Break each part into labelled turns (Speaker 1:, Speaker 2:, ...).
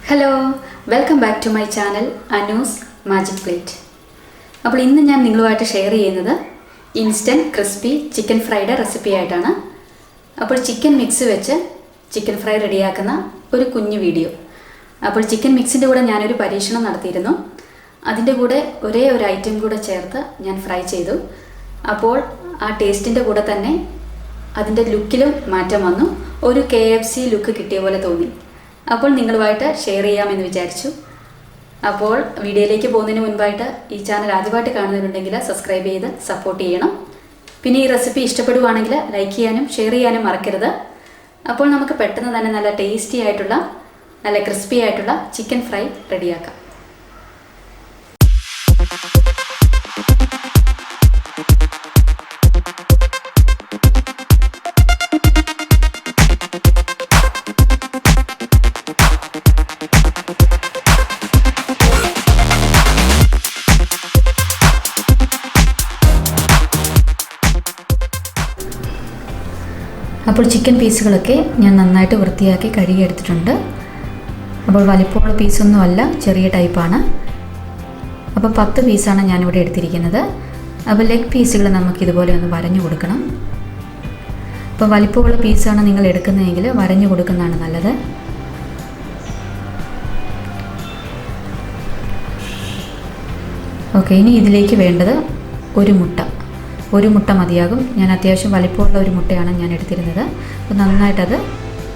Speaker 1: Hello, welcome back to my channel Anu's magic plate. അപ്പോൾ ഇന്ന് ഞാൻ നിങ്ങളുമായിട്ട് ഷെയർ ചെയ്യുന്നത് ഇൻസ്റ്റൻറ്റ് ക്രിസ്പി ചിക്കൻ ഫ്രൈയുടെ റെസിപ്പി ആയിട്ടാണ്. അപ്പോൾ ചിക്കൻ മിക്സ് വെച്ച് ചിക്കൻ ഫ്രൈ റെഡിയാക്കുന്ന ഒരു കുഞ്ഞു വീഡിയോ. അപ്പോൾ ചിക്കൻ മിക്സിൻ്റെ കൂടെ ഞാനൊരു പരീക്ഷണം നടത്തിയിരുന്നു. അതിൻ്റെ കൂടെ ഒരേ ഒരു ഐറ്റം കൂടെ ചേർത്ത് ഞാൻ ഫ്രൈ ചെയ്തു. അപ്പോൾ ആ ടേസ്റ്റിൻ്റെ കൂടെ തന്നെ അതിൻ്റെ ലുക്കിലും മാറ്റം വന്നു. ഒരു KFC ലുക്ക് കിട്ടിയ പോലെ തോന്നി. അപ്പോൾ നിങ്ങളുമായിട്ട് ഷെയർ ചെയ്യാമെന്ന് വിചാരിച്ചു. അപ്പോൾ വീഡിയോയിലേക്ക് പോകുന്നതിന് മുൻപായിട്ട് ഈ ചാനൽ ആദ്യമായിട്ട് കാണുന്നവരുണ്ടെങ്കിൽ സബ്സ്ക്രൈബ് ചെയ്ത് സപ്പോർട്ട് ചെയ്യണം. പിന്നെ ഈ റെസിപ്പി ഇഷ്ടപ്പെടുവാണെങ്കിൽ ലൈക്ക് ചെയ്യാനും ഷെയർ ചെയ്യാനും മറക്കരുത്. അപ്പോൾ നമുക്ക് പെട്ടെന്ന് തന്നെ നല്ല ടേസ്റ്റി ആയിട്ടുള്ള നല്ല ക്രിസ്പി ആയിട്ടുള്ള ചിക്കൻ ഫ്രൈ റെഡിയാക്കാം. അപ്പോൾ ചിക്കൻ പീസുകളൊക്കെ ഞാൻ നന്നായിട്ട് വൃത്തിയാക്കി കഴുകിയെടുത്തിട്ടുണ്ട്. അപ്പോൾ വലിപ്പമുള്ള പീസൊന്നും അല്ല, ചെറിയ ടൈപ്പാണ്. അപ്പോൾ 10 പീസാണ് ഞാനിവിടെ എടുത്തിരിക്കുന്നത്. അപ്പോൾ ലെഗ് പീസുകൾ നമുക്കിതുപോലെ ഒന്ന് വരഞ്ഞു കൊടുക്കണം. അപ്പോൾ വലിപ്പമുള്ള പീസാണ് നിങ്ങൾ എടുക്കുന്നതെങ്കിൽ വരഞ്ഞു കൊടുക്കുന്നതാണ് നല്ലത്. ഓക്കെ, ഇനി ഇതിലേക്ക് വേണ്ടത് ഒരു മുട്ട മതിയാകും. ഞാൻ അത്യാവശ്യം വലിപ്പമുള്ള ഒരു മുട്ടയാണ് ഞാൻ എടുത്തിരുന്നത്. അപ്പോൾ നന്നായിട്ടത്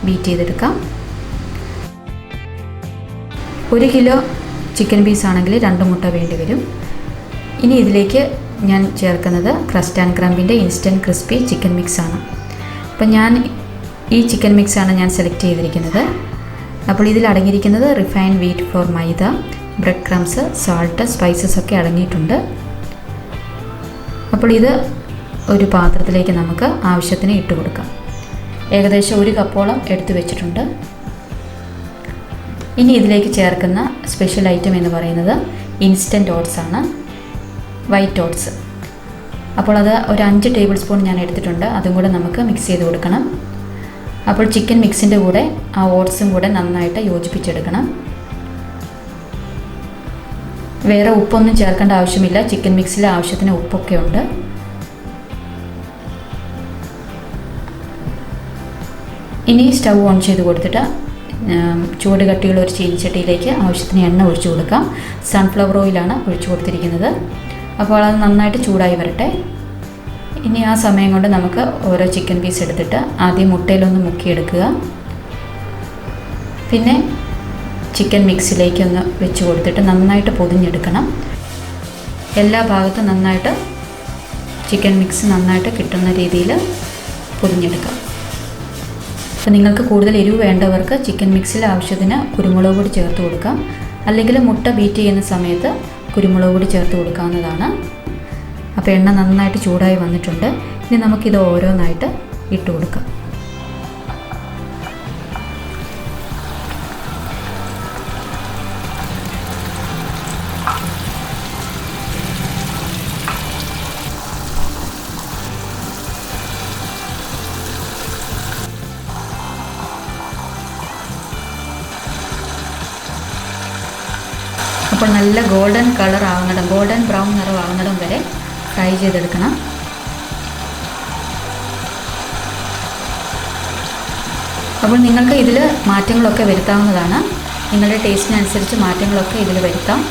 Speaker 1: ബീറ്റ് ചെയ്തെടുക്കാം. 1 കിലോ ചിക്കൻ പീസ് ആണെങ്കിൽ 2 മുട്ട വേണ്ടി വരും. ഇനി ഇതിലേക്ക് ഞാൻ ചേർക്കുന്നത് ക്രസ്റ്റ് ആൻഡ് ക്രംബിൻ്റെ ഇൻസ്റ്റൻറ്റ് ക്രിസ്പി ചിക്കൻ മിക്സാണ്. അപ്പോൾ ഞാൻ ഈ ചിക്കൻ മിക്സാണ് ഞാൻ സെലക്ട് ചെയ്തിരിക്കുന്നത്. അപ്പോൾ ഇതിൽ അടങ്ങിയിരിക്കുന്നത് റിഫൈൻഡ് വീറ്റ് ഫ്ലോർ, മൈദ, ബ്രെഡ് ക്രംസ്, സാൾട്ട്, സ്പൈസസ് ഒക്കെ അടങ്ങിയിട്ടുണ്ട്. അപ്പോൾ ഇത് ഒരു പാത്രത്തിലേക്ക് നമുക്ക് ആവശ്യത്തിന് ഇട്ട് കൊടുക്കാം. ഏകദേശം 1 കപ്പോളം എടുത്തു വെച്ചിട്ടുണ്ട്. ഇനി ഇതിലേക്ക് ചേർക്കുന്ന സ്പെഷ്യൽ ഐറ്റം എന്ന് പറയുന്നത് ഇൻസ്റ്റൻറ്റ് ഓട്സ് ആണ്, വൈറ്റ് ഓട്സ്. അപ്പോൾ അത് ഒരു 5 ടേബിൾ സ്പൂൺ ഞാൻ എടുത്തിട്ടുണ്ട്. അതും കൂടെ നമുക്ക് മിക്സ് ചെയ്ത് കൊടുക്കണം. അപ്പോൾ ചിക്കൻ മിക്സിൻ്റെ കൂടെ ആ ഓട്സും കൂടെ നന്നായിട്ട് യോജിപ്പിച്ചെടുക്കണം. വേറെ ഉപ്പൊന്നും ചേർക്കേണ്ട ആവശ്യമില്ല. ചിക്കൻ മിക്സിൽ ആവശ്യത്തിന് ഉപ്പൊക്കെ ഉണ്ട്. ഇനി സ്റ്റൗ ഓൺ ചെയ്ത് കൊടുത്തിട്ട് ചൂട് കട്ടിയുള്ള ഒരു ചീനിച്ചട്ടിയിലേക്ക് ആവശ്യത്തിന് എണ്ണ ഒഴിച്ചു കൊടുക്കാം. സൺഫ്ലവർ ഓയിലാണ് ഒഴിച്ചു കൊടുത്തിരിക്കുന്നത്. അപ്പോൾ അത് നന്നായിട്ട് ചൂടായി വരട്ടെ. ഇനി ആ സമയം കൊണ്ട് നമുക്ക് ഓരോ ചിക്കൻ പീസ് എടുത്തിട്ട് ആദ്യം മുട്ടയിലൊന്ന് മുക്കിയെടുക്കുക. പിന്നെ ചിക്കൻ മിക്സിലേക്ക് ഒന്ന് വെച്ച് കൊടുത്തിട്ട് നന്നായിട്ട് പൊതിഞ്ഞെടുക്കണം. എല്ലാ ഭാഗത്തും നന്നായിട്ട് ചിക്കൻ മിക്സ് നന്നായിട്ട് കിട്ടുന്ന രീതിയിൽ പൊതിഞ്ഞെടുക്കാം. അപ്പോൾ നിങ്ങൾക്ക് കൂടുതൽ എരിവ് വേണ്ടവർക്ക് ചിക്കൻ മിക്സിൽ ആവശ്യത്തിന് കുരുമുളക് പൊടി ചേർത്ത് കൊടുക്കാം. അല്ലെങ്കിൽ മുട്ട ബീറ്റ് ചെയ്യുന്ന സമയത്ത് കുരുമുളക് പൊടി ചേർത്ത് കൊടുക്കാവുന്നതാണ്. അപ്പോൾ എണ്ണ നന്നായിട്ട് ചൂടായി വന്നിട്ടുണ്ട്. ഇനി നമുക്കിത് ഓരോന്നായിട്ട് ഇട്ട് കൊടുക്കാം. അപ്പോൾ നല്ല ഗോൾഡൻ ബ്രൗൺ നിറമാകുന്നിടം വരെ ഫ്രൈ ചെയ്തെടുക്കണം. അപ്പോൾ നിങ്ങൾക്ക് ഇതിൽ മാറ്റങ്ങളൊക്കെ വരുത്താവുന്നതാണ്. നിങ്ങളുടെ ടേസ്റ്റിനനുസരിച്ച് മാറ്റങ്ങളൊക്കെ ഇതിൽ വരുത്താം.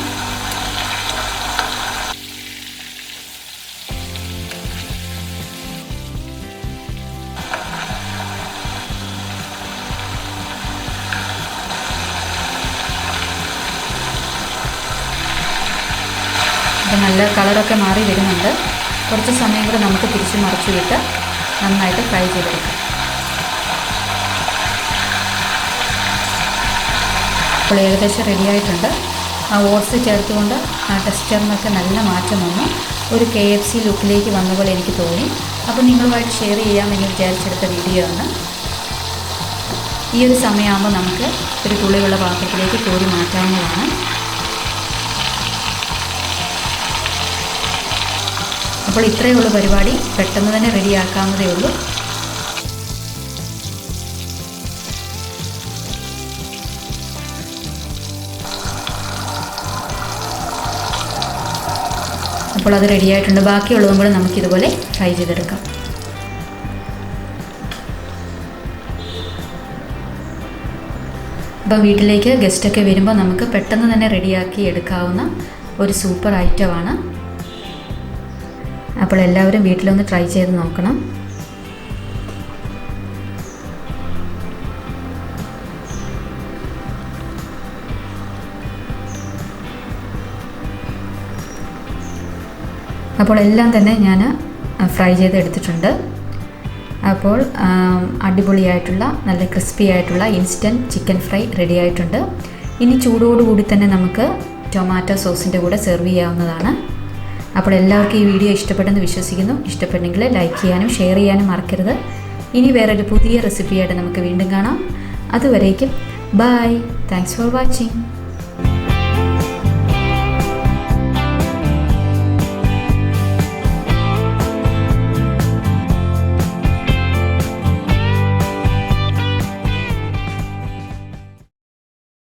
Speaker 1: അപ്പോൾ നല്ല കളറൊക്കെ മാറി വരുന്നുണ്ട്. കുറച്ച് സമയം കൂടെ നമുക്ക് തിരിച്ച് മറിച്ച് വിട്ട് നന്നായിട്ട് ഫ്രൈ ചെയ്തെടുക്കാം. അപ്പോൾ ഏകദേശം റെഡിയായിട്ടുണ്ട്. ആ ഓട്സ് ചേർത്തുകൊണ്ട് ആ ടെക്സ്ചറിനൊക്കെ നല്ല മാറ്റം വന്നു. ഒരു KFC ലുക്കിലേക്ക് വന്ന പോലെ എനിക്ക് തോന്നി. അപ്പോൾ നിങ്ങളുമായിട്ട് ഷെയർ ചെയ്യാമെന്ന് വിചാരിച്ചെടുത്ത വീഡിയോ ആണ്. ഈ ഒരു സമയമാകുമ്പോൾ നമുക്ക് ഒരു തുള്ളിയുള്ള പാത്രത്തിലേക്ക് കോരി മാറ്റാവുന്നതാണ്. അപ്പോൾ ഇത്രയേ ഉള്ളൂ പരിപാടി. പെട്ടെന്ന് തന്നെ റെഡിയാക്കാവുന്നതേ ഉള്ളൂ. അപ്പോൾ അത് റെഡി ആയിട്ടുണ്ട്. ബാക്കിയുള്ളതും കൂടെ നമുക്കിതുപോലെ ഫ്രൈ ചെയ്തെടുക്കാം. അപ്പോൾ വീട്ടിലേക്ക് ഗസ്റ്റൊക്കെ വരുമ്പോൾ നമുക്ക് പെട്ടെന്ന് തന്നെ റെഡിയാക്കി എടുക്കാവുന്ന ഒരു സൂപ്പർ ഐറ്റമാണ്. അപ്പോൾ എല്ലാവരും വീട്ടിലൊന്ന് ട്രൈ ചെയ്ത് നോക്കണം. അപ്പോൾ എല്ലാം തന്നെ ഞാൻ ഫ്രൈ ചെയ്തെടുത്തിട്ടുണ്ട്. അപ്പോൾ അടിപൊളിയായിട്ടുള്ള നല്ല ക്രിസ്പി ആയിട്ടുള്ള ഇൻസ്റ്റൻറ്റ് ചിക്കൻ ഫ്രൈ റെഡി ആയിട്ടുണ്ട്. ഇനി ചൂടോടുകൂടി തന്നെ നമുക്ക് ടൊമാറ്റോ സോസിൻ്റെ കൂടെ സെർവ് ചെയ്യാവുന്നതാണ്. അപ്പോൾ എല്ലാവർക്കും ഈ വീഡിയോ ഇഷ്ടപ്പെട്ടെന്ന് വിശ്വസിക്കുന്നു. ഇഷ്ടപ്പെട്ടെങ്കിൽ ലൈക്ക് ചെയ്യാനും ഷെയർ ചെയ്യാനും മറക്കരുത്. ഇനി വേറൊരു പുതിയ റെസിപ്പിയായിട്ട് നമുക്ക് വീണ്ടും കാണാം. അതുവരേക്കും ബൈ. Thanks for watching.